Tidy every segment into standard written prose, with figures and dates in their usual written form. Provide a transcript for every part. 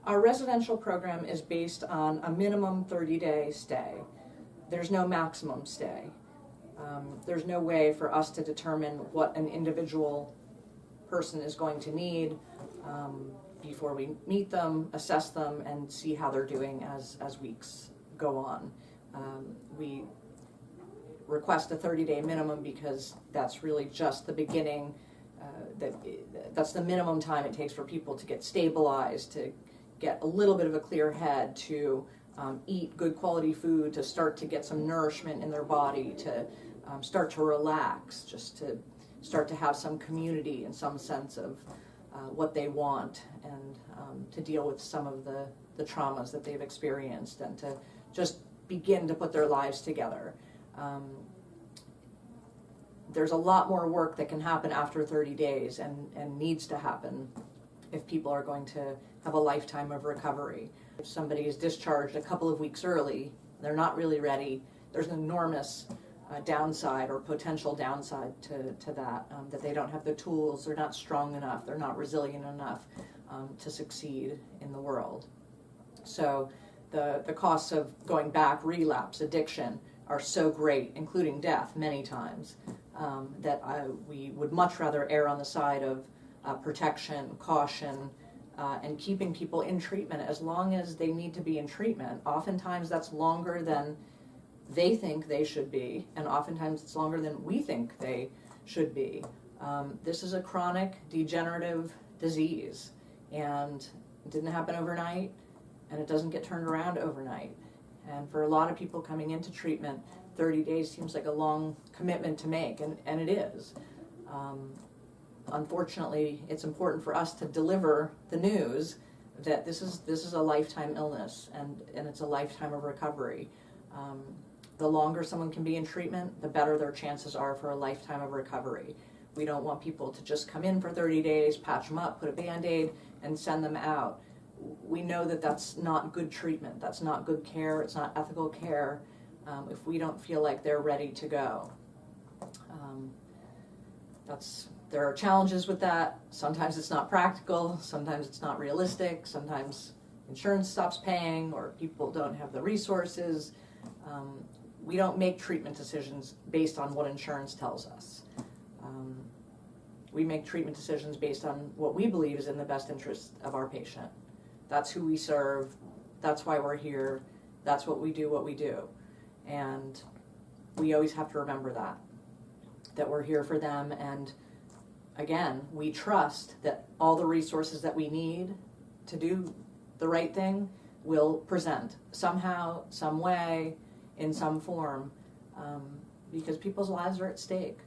Our residential program is based on a minimum 30-day stay. There's no maximum stay. There's no way for us to determine what an individual person is going to need before we meet them, assess them, and see how they're doing as weeks go on. We request a 30-day minimum because that's really just the beginning. That's the minimum time it takes for people to get stabilized, to get a little bit of a clear head, to eat good quality food, to start to get some nourishment in their body, to start to relax, just to start to have some community and some sense of what they want, and to deal with some of the traumas that they've experienced, and to just begin to put their lives together. There's a lot more work that can happen after 30 days and needs to happen if people are going to have a lifetime of recovery. If somebody is discharged a couple of weeks early, they're not really ready, there's an enormous downside or potential downside to that, that they don't have the tools, they're not strong enough, they're not resilient enough to succeed in the world. So the costs of going back, relapse, addiction, are so great, including death many times, that we would much rather err on the side of protection, caution, and keeping people in treatment as long as they need to be in treatment. Oftentimes that's longer than they think they should be, and oftentimes it's longer than we think they should be. This is a chronic degenerative disease, and it didn't happen overnight, and it doesn't get turned around overnight. And for a lot of people coming into treatment, 30 days seems like a long commitment to make, and it is. Unfortunately, it's important for us to deliver the news that this is a lifetime illness, and it's a lifetime of recovery. The longer someone can be in treatment, the better their chances are for a lifetime of recovery. We don't want people to just come in for 30 days, patch them up, put a Band-Aid, and send them out. We know that that's not good treatment, that's not good care, it's not ethical care if we don't feel like they're ready to go. There are challenges with that. Sometimes it's not practical, sometimes it's not realistic, sometimes insurance stops paying, or people don't have the resources. We don't make treatment decisions based on what insurance tells us. We make treatment decisions based on what we believe is in the best interest of our patient. That's who we serve, that's why we're here, that's what we do. And we always have to remember that we're here for them, and again, we trust that all the resources that we need to do the right thing will present somehow, some way, in some form, because people's lives are at stake.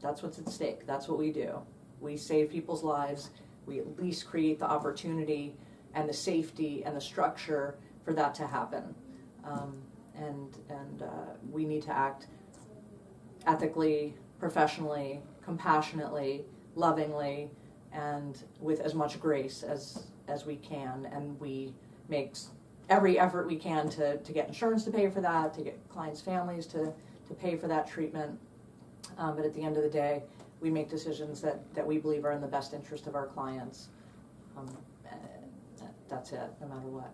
That's what's at stake. That's what we do. We save people's lives. We at least create the opportunity and the safety and the structure for that to happen. And we need to act ethically, professionally, compassionately, lovingly, and with as much grace as we can. And we make every effort we can to get insurance to pay for that, to get clients' families to pay for that treatment. But at the end of the day, we make decisions that we believe are in the best interest of our clients. That's it, no matter what.